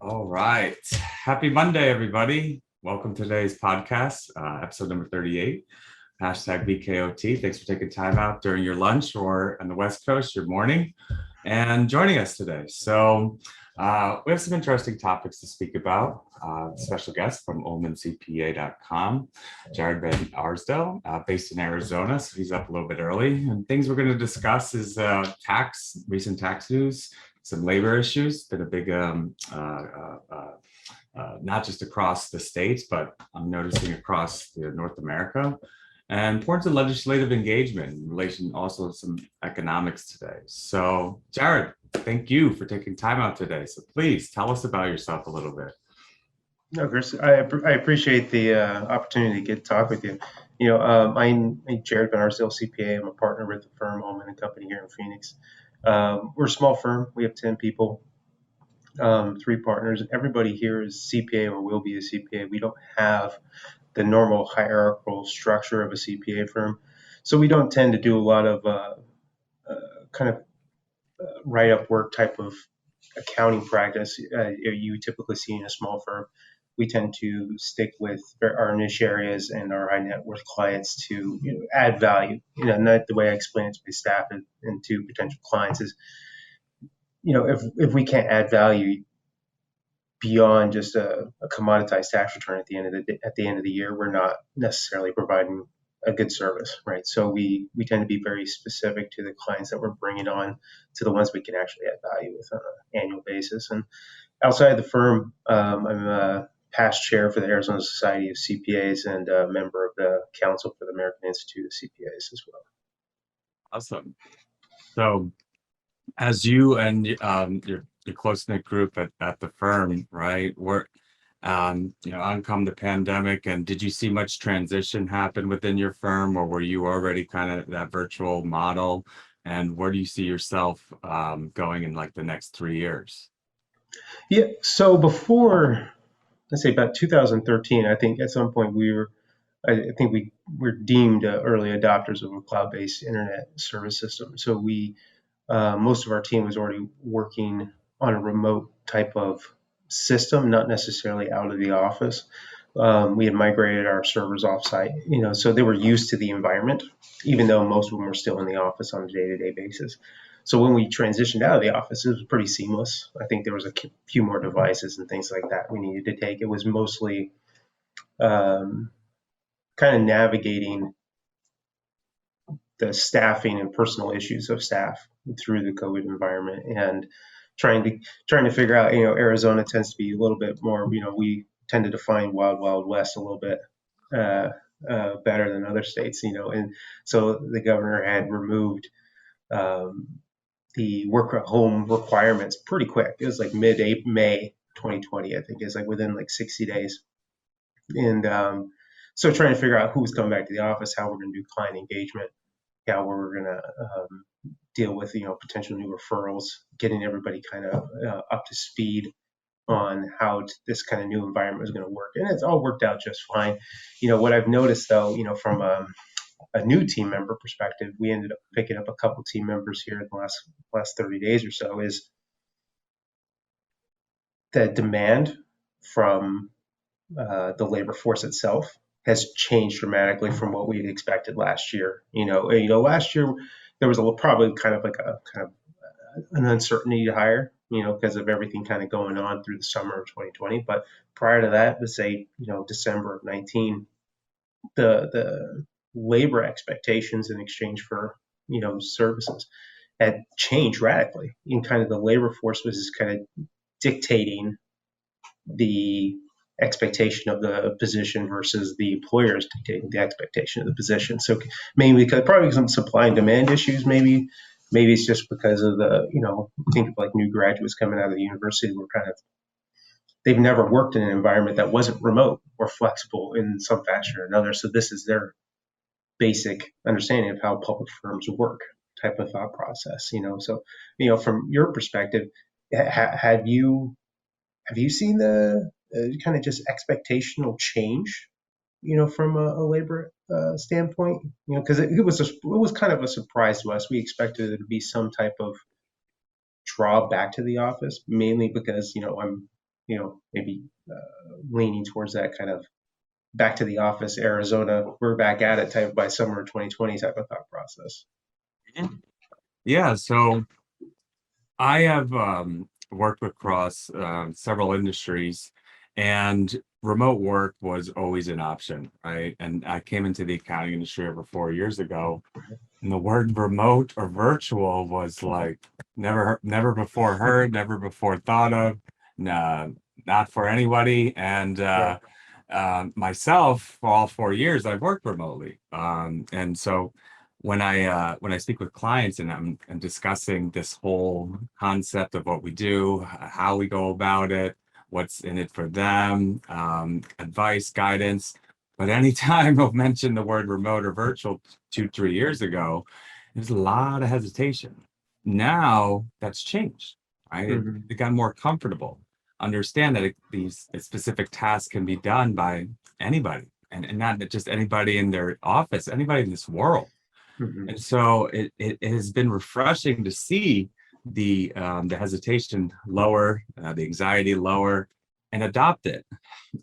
All right. Happy Monday, everybody. Welcome to today's podcast, episode number 38, hashtag BKOT. Thanks for taking time out during your lunch or on the West Coast, your morning, and joining us today. We have some interesting topics to speak about. Special guest from MYCPE.com, 𝙄𝙉𝙁𝙊𝙍𝙁 Van Arsdale, based in Arizona. So he's up a little bit early. And things we're going to discuss is recent tax news, some labor issues. Been a big, not just across the states, but I'm noticing across North America. And importance of legislative engagement in relation also to some economics today. So, Jared, thank you for taking time out today. So please tell us about yourself a little bit. No, Chris, I appreciate the opportunity to get to talk with you. I'm Jared Van Arsdale, CPA. I'm a partner with the firm Ullman and Company here in Phoenix. We're a small firm. We have 10 people, 3 partners. Everybody here is CPA or will be a CPA. We don't have the normal hierarchical structure of a CPA firm. So we don't tend to do a lot of write-up work type of accounting practice you typically see in a small firm. We tend to stick with our niche areas and our high net worth clients to add value. And that the way I explain it to my staff and to potential clients is, if we can't add value beyond just a commoditized tax return at the end of the year, we're not necessarily providing a good service, right? So we tend to be very specific to the clients that we're bringing on, to the ones we can actually add value with on an annual basis. And outside the firm, I'm a past chair for the Arizona Society of CPAs and a member of the Council for the American Institute of CPAs as well. Awesome. So, as you and your close-knit group at the firm, right? On come the pandemic, and did you see much transition happen within your firm, or were you already kind of that virtual model? And where do you see yourself going in like the next 3 years? Yeah, so before, let's say about 2013, I think at some point I think we were deemed early adopters of a cloud-based internet service system. So most of our team was already working on a remote type of system, not necessarily out of the office. We had migrated our servers offsite, so they were used to the environment, even though most of them were still in the office on a day-to-day basis. So when we transitioned out of the office, it was pretty seamless. I think there was a few more devices and things like that we needed to take. It was mostly kind of navigating the staffing and personal issues of staff through the COVID environment and trying to figure out, Arizona tends to be a little bit more, we tend to define wild west a little bit better than other states, and so the governor had removed the work at home requirements pretty quick. It was like May 2020, I think. It's like within like 60 days. And so trying to figure out who's coming back to the office, how we're going to do client engagement, how we're going to deal with potential new referrals, getting everybody kind of up to speed on how this kind of new environment is going to work. And it's all worked out just fine. What I've noticed though, from a new team member perspective, we ended up picking up a couple team members here in the last 30 days or so, is the demand from the labor force itself has changed dramatically from what we had expected last year. Last year there was probably kind of an uncertainty to hire, because of everything kind of going on through the summer of 2020. But prior to that, let's say, December of 19, the labor expectations in exchange for, services had changed radically. And kind of the labor force was kind of dictating the expectation of the position versus the employers dictating the expectation of the position. So maybe probably some supply and demand issues, maybe it's just because of the, think of like new graduates coming out of the university who are they've never worked in an environment that wasn't remote or flexible in some fashion or another. So this is their basic understanding of how public firms work type of thought process, So, from your perspective, have you seen the kind of just expectational change, from a labor standpoint? Because it was kind of a surprise to us. We expected there to be some type of draw back to the office, mainly because I'm maybe leaning towards that kind of back to the office, Arizona, we're back at it type by summer 2020 type of thought process. Yeah, so I have worked across several industries, and remote work was always an option, right? And I came into the accounting industry over 4 years ago, and the word remote or virtual was like never before heard, never before thought of, nah, not for anybody. And myself, for all 4 years, I've worked remotely, and so when I speak with clients and I'm discussing this whole concept of what we do, how we go about it, what's in it for them, advice, guidance. But anytime I've mentioned the word remote or virtual 2, 3 years ago, there's a lot of hesitation. Now that's changed, right? It got more comfortable. Understand that these specific tasks can be done by anybody, and not just anybody in their office, anybody in this world. And so it has been refreshing to see the hesitation lower, the anxiety lower, and adopt it.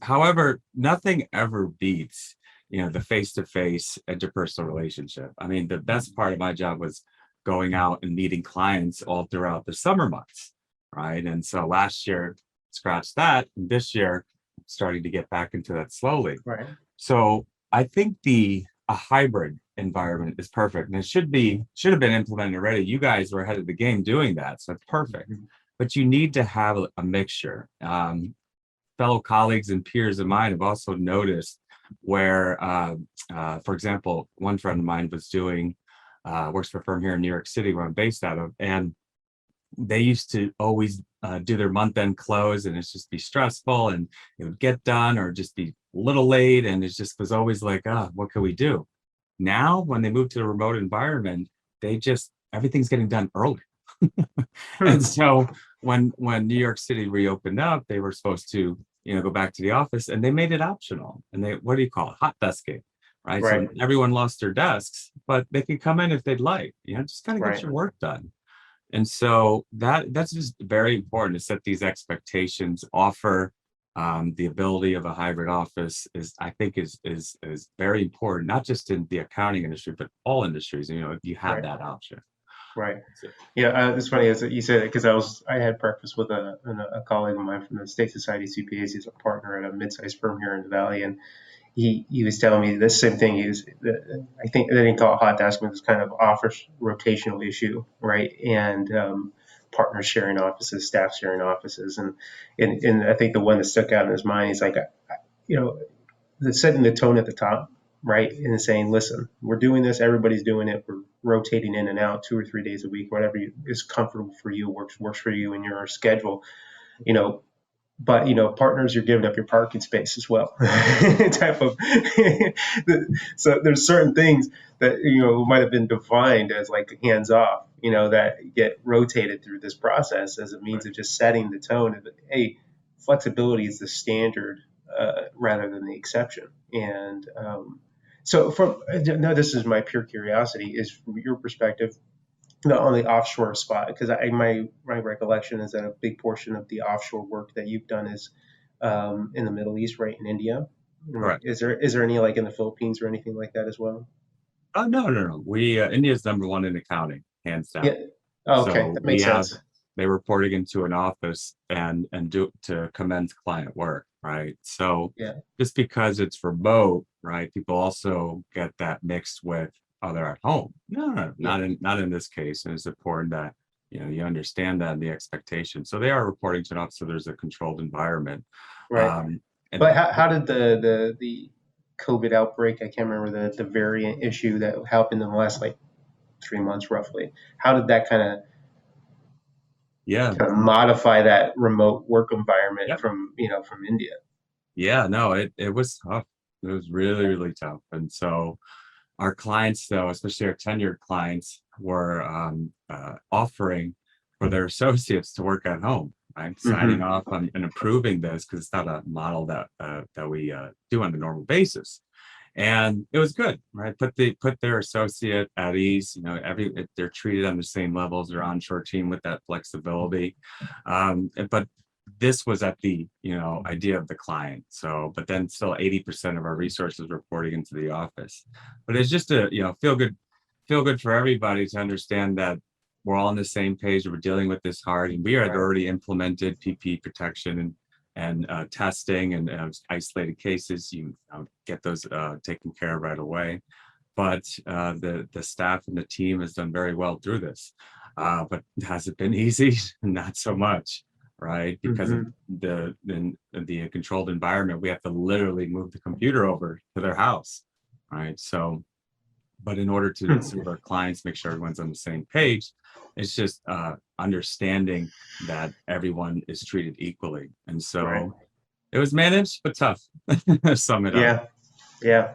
However, nothing ever beats, the face-to-face interpersonal relationship. I mean, the best part of my job was going out and meeting clients all throughout the summer months, right? And so last year, scratch that, and this year, starting to get back into that slowly. Right. So I think a hybrid environment is perfect, and it should have been implemented already. You guys were ahead of the game doing that, so it's perfect. But you need to have a mixture. Fellow colleagues and peers of mine have also noticed where, for example, one friend of mine was works for a firm here in New York City where I'm based out of, and they used to always do their month-end close, and it's just be stressful, and it would get done or just be a little late, and it just was always like, what can we do? Now, when they move to a remote environment, everything's getting done early. And so when New York City reopened up, they were supposed to, go back to the office, and they made it optional. And what do you call it? Hot desking, right? So everyone lost their desks, but they could come in if they'd like, just kind of get your work done. And so that's just very important to set these expectations, offer the ability of a hybrid office I think is very important, not just in the accounting industry, but all industries, if you have that option. Right. Yeah, it's funny as you said it, because I had breakfast with a colleague of mine from the State Society of CPAs. He's a partner at a mid-sized firm here in the Valley, and he was telling me the same thing. I think they didn't call it hot desk, but it's kind of office rotational issue, right? And partners sharing offices, staff sharing offices, and I think the one that stuck out in his mind is like, setting the tone at the top, right? And saying, listen, we're doing this, everybody's doing it, we're rotating in and out 2 or 3 days a week, whatever is comfortable for you, works for you in your schedule, but partners, you're giving up your parking space as well. Type of so there's certain things that might have been defined as like hands off, that get rotated through this process as a means of just setting the tone of, hey, flexibility is the standard rather than the exception. And so now this is my pure curiosity, is from your perspective, on the offshore spot, because my recollection is that a big portion of the offshore work that you've done is in the Middle East, right, in India. Right. Is there any like in the Philippines or anything like that as well? Oh, no. India's #1 in accounting, hands down. Yeah. Oh, okay, So that makes sense. they're reporting into an office and do to commence client work, right? So just because it's remote, right, people also get that mixed with, they're at home. No, not in this case. And it's important that you understand that, the expectation. So they are reporting to an office, so there's a controlled environment. Right. But how did the COVID outbreak, I can't remember the variant issue that happened in the last like 3 months roughly, how did that kind of modify that remote work environment from India? Yeah, no, it was tough. It was really, really tough. And so our clients, though, especially our tenured clients, were offering for their associates to work at home, right? Signing off on and approving this, because it's not a model that we do on a normal basis. And it was good, right? Put their associate at ease. They're treated on the same level as their onshore team with that flexibility. But this was at the, idea of the client. So, but then still 80% of our resources reporting into the office. But it's just a, feel good for everybody to understand that we're all on the same page. We're dealing with this hard, and we had already implemented PPE protection and testing and isolated cases. You get those taken care of right away. But the staff and the team has done very well through this. But has it been easy? Not so much, right? Because of the controlled environment, we have to literally move the computer over to their house, right? So, but in order to serve our clients, make sure everyone's on the same page, it's just understanding that everyone is treated equally. And so it was managed, but tough. Sum it up. Yeah.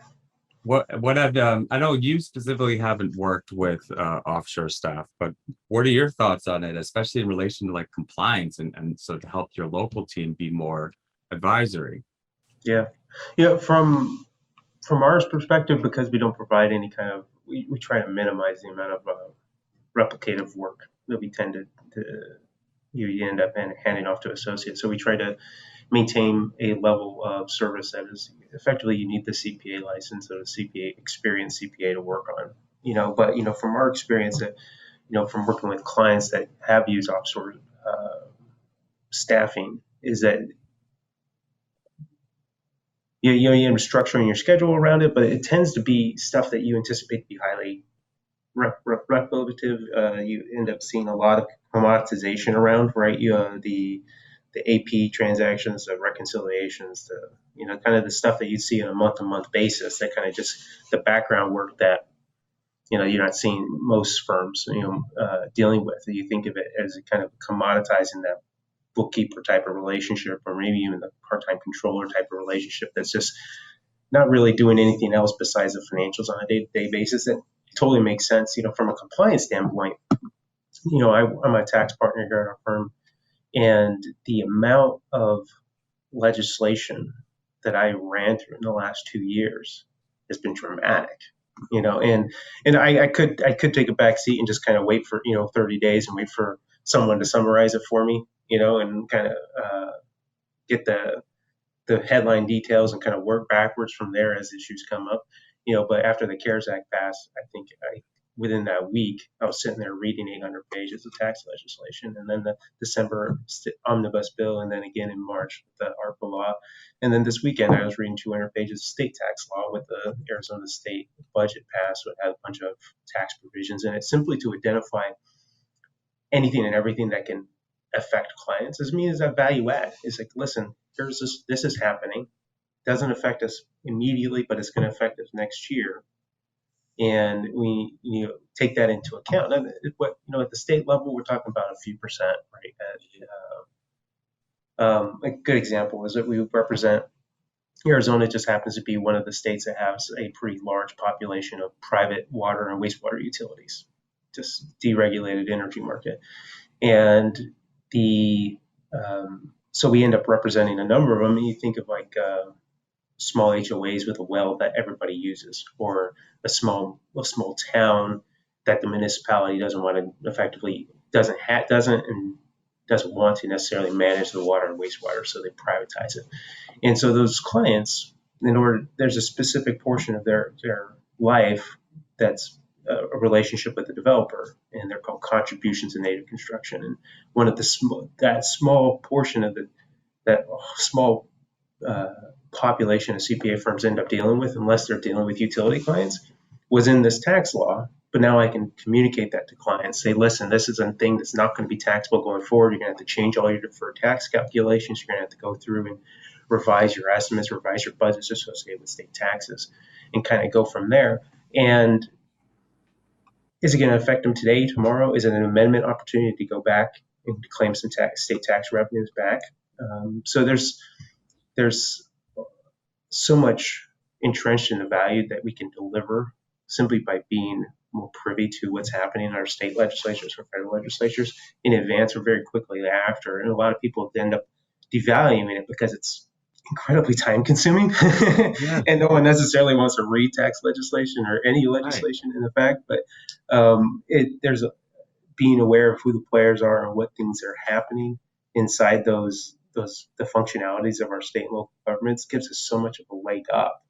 What I've I know you specifically haven't worked with offshore staff, but what are your thoughts on it, especially in relation to like compliance and so to help your local team be more advisory? Yeah. From our perspective, because we don't provide any kind of, we try to minimize the amount of replicative work that we tend to you end up handing off to associates. So we try to maintain a level of service that is effectively, you need the CPA license or the CPA experienced CPA to work on. But from our experience, that from working with clients that have used offshore staffing, is that you end up structuring your schedule around it, but it tends to be stuff that you anticipate to be highly repetitive. You end up seeing a lot of commoditization around, right? The AP transactions, the reconciliations, kind of the stuff that you see on a month-to-month basis, that kind of just the background work that, you're not seeing most firms, dealing with. You think of it as a kind of commoditizing that bookkeeper type of relationship, or maybe even the part-time controller type of relationship that's just not really doing anything else besides the financials on a day-to-day basis. That totally makes sense, from a compliance standpoint. I'm a tax partner here at our firm, and the amount of legislation that I ran through in the last 2 years has been dramatic. And I could take a back seat and just kind of wait for 30 days and wait for someone to summarize it for me, and kind of get the headline details and kind of work backwards from there as issues come up. But after the CARES Act passed, I think within that week, I was sitting there reading 800 pages of tax legislation, and then the December omnibus bill, and then again in March with the ARPA law. And then this weekend, I was reading 200 pages of state tax law with the Arizona state budget passed, which had a bunch of tax provisions in it, simply to identify anything and everything that can affect clients. As me as that value add. It's like, listen, this is happening. Doesn't affect us immediately, but it's going to affect us next year. And we take that into account. And at the state level, we're talking about a few percent, right? A good example is that we represent Arizona. Just happens to be one of the states that has a pretty large population of private water and wastewater utilities, just deregulated energy market. And so we end up representing a number of them. And you think of like small HOAs with a well that everybody uses, or a small town that the municipality doesn't want to effectively doesn't want to necessarily manage the water and wastewater, so they privatize it. And so those clients, there's a specific portion of their life that's a relationship with the developer, and they're called contributions to native construction. And one of that small portion of that small population of CPA firms end up dealing with, unless they're dealing with utility clients, was in this tax law. But now I can communicate that to clients, say, listen, this is a thing that's not going to be taxable going forward. You're going to have to change all your deferred tax calculations. You're going to have to go through and revise your estimates, revise your budgets associated with state taxes, and kind of go from there. And is it going to affect them today, tomorrow? Is it an amendment opportunity to go back and claim some state tax revenues back? So there's so much entrenched in the value that we can deliver simply by being more privy to what's happening in our state legislatures or federal legislatures in advance or very quickly after. And a lot of people end up devaluing it because it's incredibly time consuming. Yeah. And no one necessarily wants to read tax legislation or any legislation in effect, but there's being aware of who the players are and what things are happening inside those the functionalities of our state and local governments gives us so much of a leg up,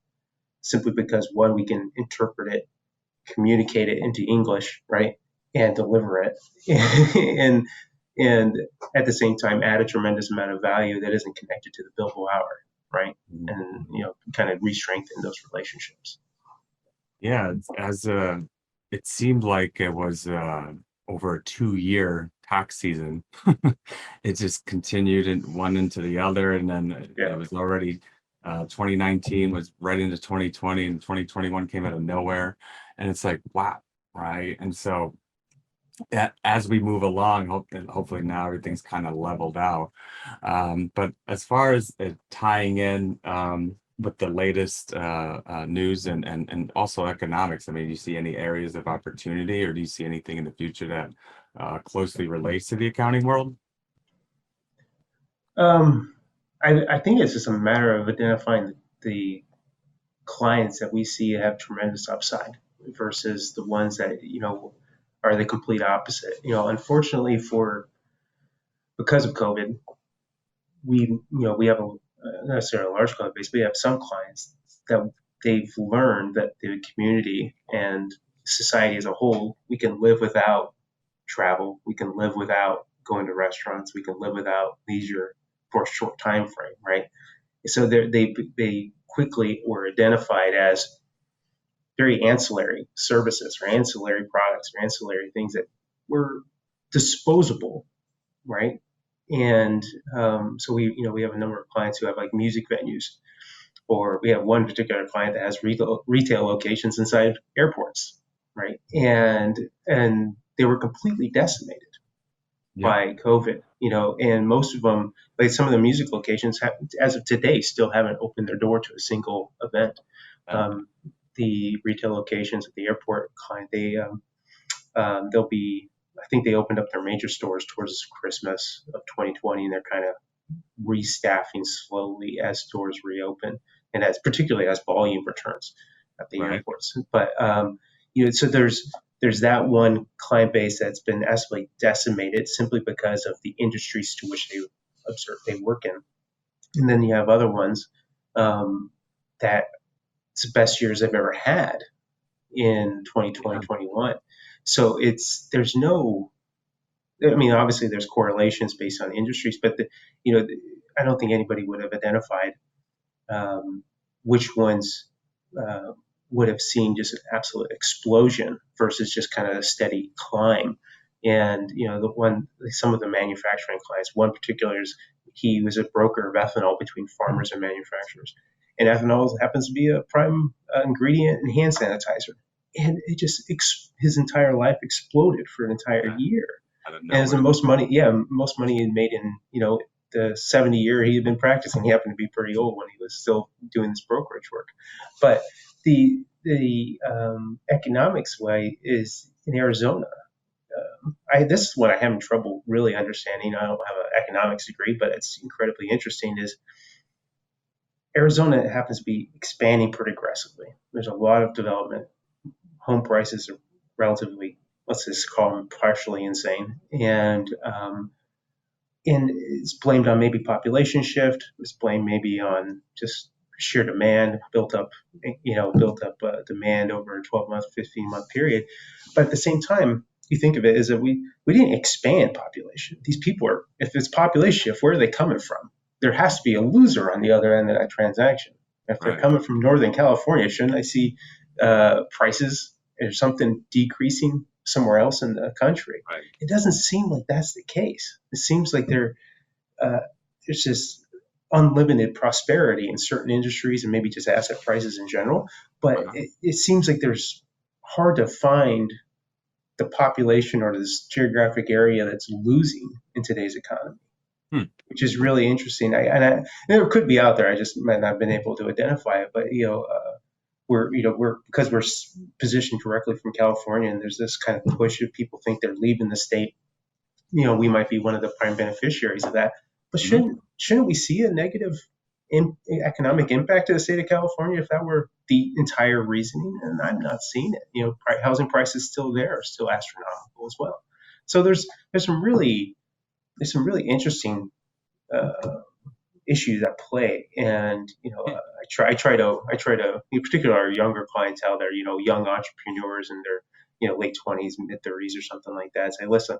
simply because one, we can interpret it, communicate it into English, right, and deliver it, and at the same time add a tremendous amount of value that isn't connected to the billable hour, right, and kind of re-strengthen those relationships. Yeah, it seemed like it was over a 2-year tax season. It just continued and one into the other, and then it was already 2019 was right into 2020, and 2021 came out of nowhere, and it's like, wow, right? And so as we move along, hopefully now everything's kind of leveled out. But as far as tying in with the latest news and also economics, I mean, do you see any areas of opportunity, or do you see anything in the future that closely relates to the accounting world? I think it's just a matter of identifying the clients that we see have tremendous upside versus the ones that are the complete opposite. Unfortunately, because of COVID, we have not necessarily a large client base, but we have some clients that they've learned that the community and society as a whole, we can live without travel, we can live without going to restaurants, we can live without leisure for a short time frame, right? So they quickly were identified as very ancillary services or ancillary products or ancillary things that were disposable, right? And so we have a number of clients who have like music venues, or we have one particular client that has retail locations inside airports, right? And they were completely decimated by COVID, and most of them, like some of the music locations, as of today, still haven't opened their door to a single event. The retail locations at the airport client, they'll be, I think they opened up their major stores towards Christmas of 2020, and they're kind of restaffing slowly as stores reopen, and particularly as volume returns at the airports. But so there's that one client base that's been absolutely decimated simply because of the industries to which they work in, and then you have other ones that it's the best years they've ever had in 2020, 21. So there's no, I mean, obviously there's correlations based on industries, but I don't think anybody would have identified which ones would have seen just an absolute explosion versus just kind of a steady climb. And some of the manufacturing clients, one particular he was a broker of ethanol between farmers and manufacturers, and ethanol happens to be a prime ingredient in hand sanitizer. And it just his entire life exploded for an entire year. And it was the most money he made in the 70 year he had been practicing. He happened to be pretty old when he was still doing this brokerage work. But the economics way is in Arizona. This is what I'm having trouble really understanding. I don't have an economics degree, but it's incredibly interesting. Is Arizona happens to be expanding pretty aggressively. There's a lot of development. Home prices are relatively, let's just call them partially insane, and it's blamed on maybe population shift. It's blamed maybe on just sheer demand, built up demand over a 12-month, 15-month period. But at the same time, you think of it as that we didn't expand population. These people are, if it's population shift, where are they coming from? There has to be a loser on the other end of that transaction. If they're coming from Northern California, shouldn't I see prices or something decreasing somewhere else in the country? It doesn't seem like that's the case. It seems like there's just unlimited prosperity in certain industries and maybe just asset prices in general. But it seems like there's hard to find the population or this geographic area that's losing in today's economy, which is really interesting. And it could be out there. I just might not have been able to identify it. But we're because we're positioned directly from California, and there's this kind of push of people think they're leaving the state. We might be one of the prime beneficiaries of that. But shouldn't we see a negative economic impact to the state of California if that were the entire reasoning? And I'm not seeing it. Housing prices still there are still astronomical as well. So there's some really interesting issues at play. And I try to, in particular, our younger clientele, they're young entrepreneurs in their late 20s, mid 30s, or something like that. Say, listen,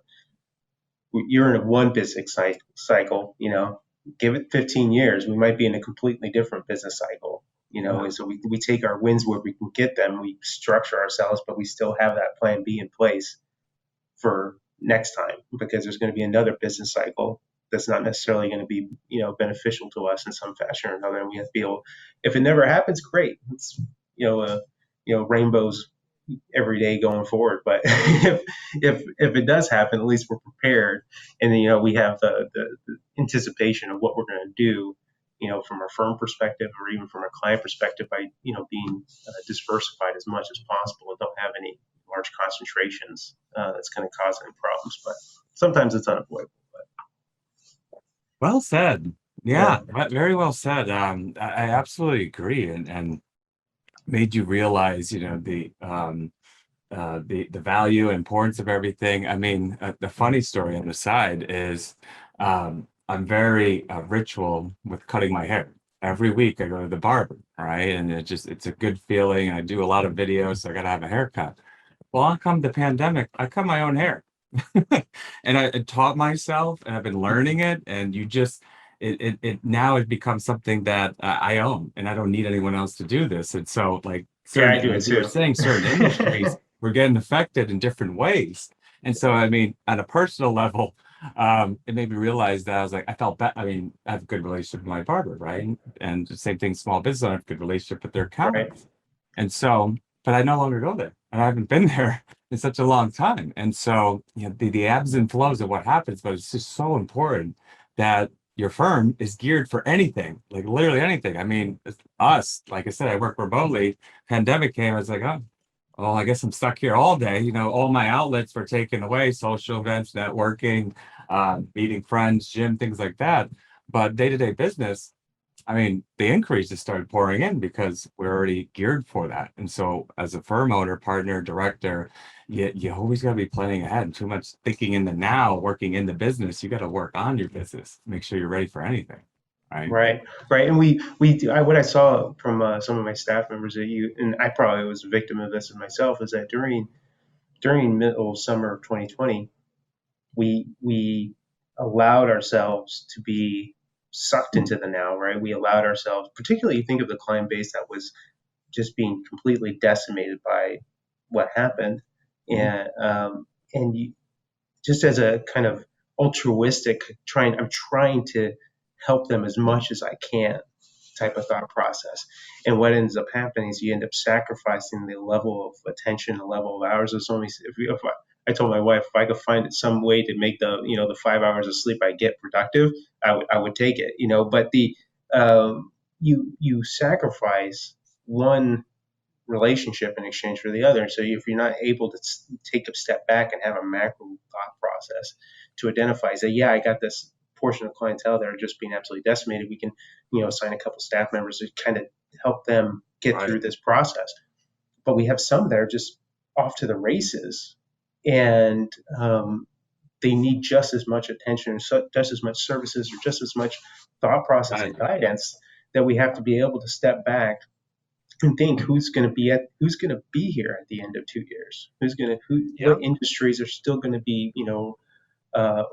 you're in a one business cycle. Give it 15 years, we might be in a completely different business cycle. And so we take our wins where we can get them. We structure ourselves, but we still have that plan B in place for next time, because there's going to be another business cycle that's not necessarily going to be beneficial to us in some fashion or another. And we have to be able, if it never happens, great, it's rainbows every day going forward. But if it does happen, at least we're prepared, and we have the anticipation of what we're going to do, from our firm perspective or even from a client perspective, by being diversified as much as possible and don't have any large concentrations that's going to cause any problems. But sometimes it's unavoidable. But. Well said. Yeah, very well said. I absolutely agree, and made you realize, the value and importance of everything. I mean, the funny story on the side is, I'm very ritual with cutting my hair. Every week I go to the barber, right? And it's a good feeling. I do a lot of videos, so I got to have a haircut. Well, on come the pandemic, I cut my own hair. And I taught myself, and I've been learning it, and now it becomes something that I own, and I don't need anyone else to do this. And so, like, I do it as you were too. saying, certain industries we're getting affected in different ways. And so, I mean, on a personal level, it made me realize that I was like, I felt bad. I mean, I have a good relationship with my barber, right? And the same thing, small business, I have a good relationship with their accountants. Right. And so, but I no longer go there, and I haven't been there in such a long time. And so, the ebbs and flows of what happens, but it's just so important that your firm is geared for anything, like literally anything. I mean, us, like I said, I work remotely. Pandemic came, I was like, oh, well, I guess I'm stuck here all day. All my outlets were taken away, social events, networking, meeting friends, gym, things like that. But day-to-day business, I mean, the increases started pouring in because we're already geared for that. And so as a firm owner, partner, director, you always got to be planning ahead, and too much thinking in the now, working in the business. You got to work on your business, make sure you're ready for anything. Right. Right. And we do, what I saw from some of my staff members, and I probably was a victim of this myself, is that during middle summer of 2020, we allowed ourselves to be sucked into the now, right? We allowed ourselves, particularly, you think of the client base that was just being completely decimated by what happened, and you, just as a kind of altruistic I'm trying to help them as much as I can type of thought process. And what ends up happening is you end up sacrificing the level of attention, the level of hours. It's only if I told my wife, if I could find some way to make the 5 hours of sleep I get productive, I would take it. But you sacrifice one relationship in exchange for the other. So if you're not able to take a step back and have a macro thought process to identify, say, yeah, I got this portion of clientele that are just being absolutely decimated, we can, assign a couple staff members to kind of help them get through this process. But we have some that are just off to the races, and they need just as much attention, just as much services, or just as much thought process and guidance, that we have to be able to step back and think who's going to be here at the end of 2 years, what industries are still going to be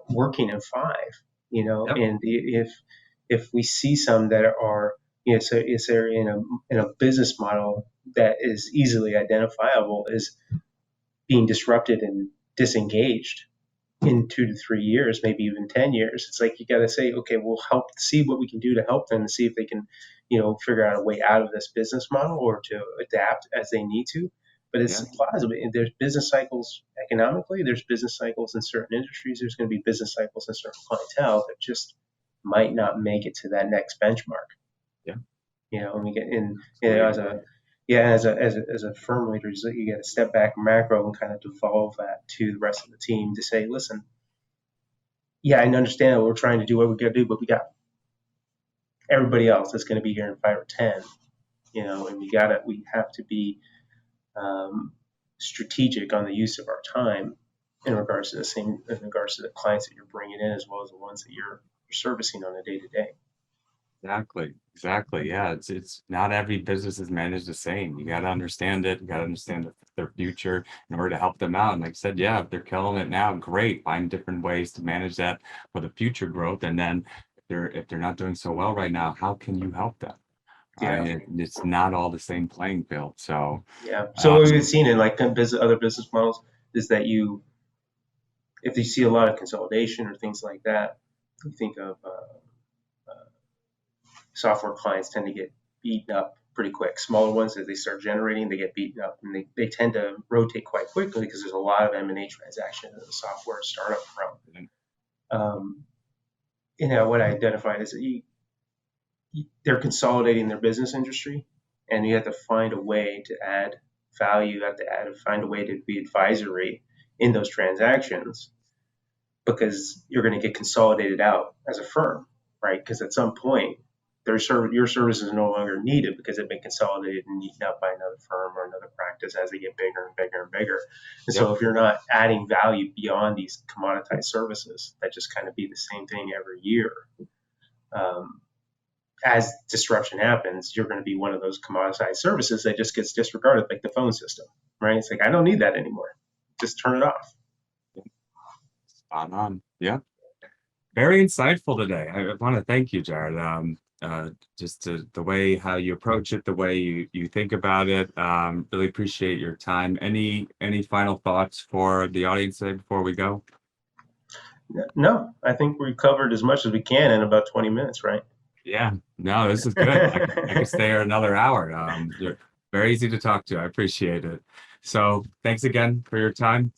working in 5, and if we see some that are, so is there in a business model that is easily identifiable as being disrupted and disengaged in 2 to 3 years, maybe even 10 years, it's like you got to say, okay, we'll see what we can do to help them, and see if they can, figure out a way out of this business model, or to adapt as they need to. But it's plausible. There's business cycles economically. There's business cycles in certain industries. There's going to be business cycles in certain clientele that just might not make it to that next benchmark. And we get in, as a firm leader, you got to step back macro and kind of devolve that to the rest of the team to say, listen, I understand we're trying to do what we got to do, but we got everybody else that's going to be here in 5 or 10, and we have to be strategic on the use of our time in regards to the clients that you're bringing in, as well as the ones that you're servicing on a day-to-day. Exactly. Yeah, it's not every business is managed the same. You got to understand it. You got to understand their future in order to help them out. And like I said, yeah, if they're killing it now, great. Find different ways to manage that for the future growth. And then if they're not doing so well right now, how can you help them? Yeah. It's not all the same playing field. So, Yeah. So what we've um, seen in like other business models is that if you see a lot of consolidation or things like that, you think of software clients tend to get beaten up pretty quick. Smaller ones, as they start generating, they get beaten up, and they tend to rotate quite quickly because there's a lot of M&A transactions in the software startup realm. What I identified is that they're consolidating their business industry, and you have to find a way to add value. You have to find a way to be advisory in those transactions, because you're going to get consolidated out as a firm, right? Because at some point, your services are no longer needed because they've been consolidated and eaten up by another firm or another practice as they get bigger and bigger and bigger. And yep. so if you're not adding value beyond these commoditized services that just kind of be the same thing every year, as disruption happens, you're going to be one of those commoditized services that just gets disregarded, like the phone system, right? It's like, I don't need that anymore. Just turn it off. Spot on. Yeah. Very insightful today. I want to thank you, Jared. Just the way how you approach it, the way you think about it. Really appreciate your time. Any final thoughts for the audience today before we go? No, I think we covered as much as we can in about 20 minutes, right? Yeah, no, this is good. I could stay here another hour. You're very easy to talk to. I appreciate it. So thanks again for your time.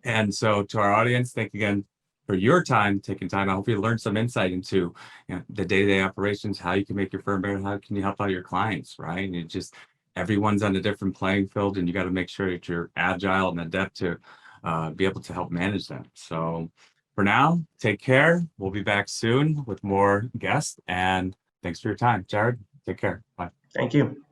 And so to our audience, thank you again for your time, taking time. I hope you learned some insight into the day-to-day operations, how you can make your firm better, how can you help out your clients, right? And it just, everyone's on a different playing field, and you got to make sure that you're agile and adept to be able to help manage them. So for now, take care. We'll be back soon with more guests, and thanks for your time. Jared, take care. Bye. Thank you.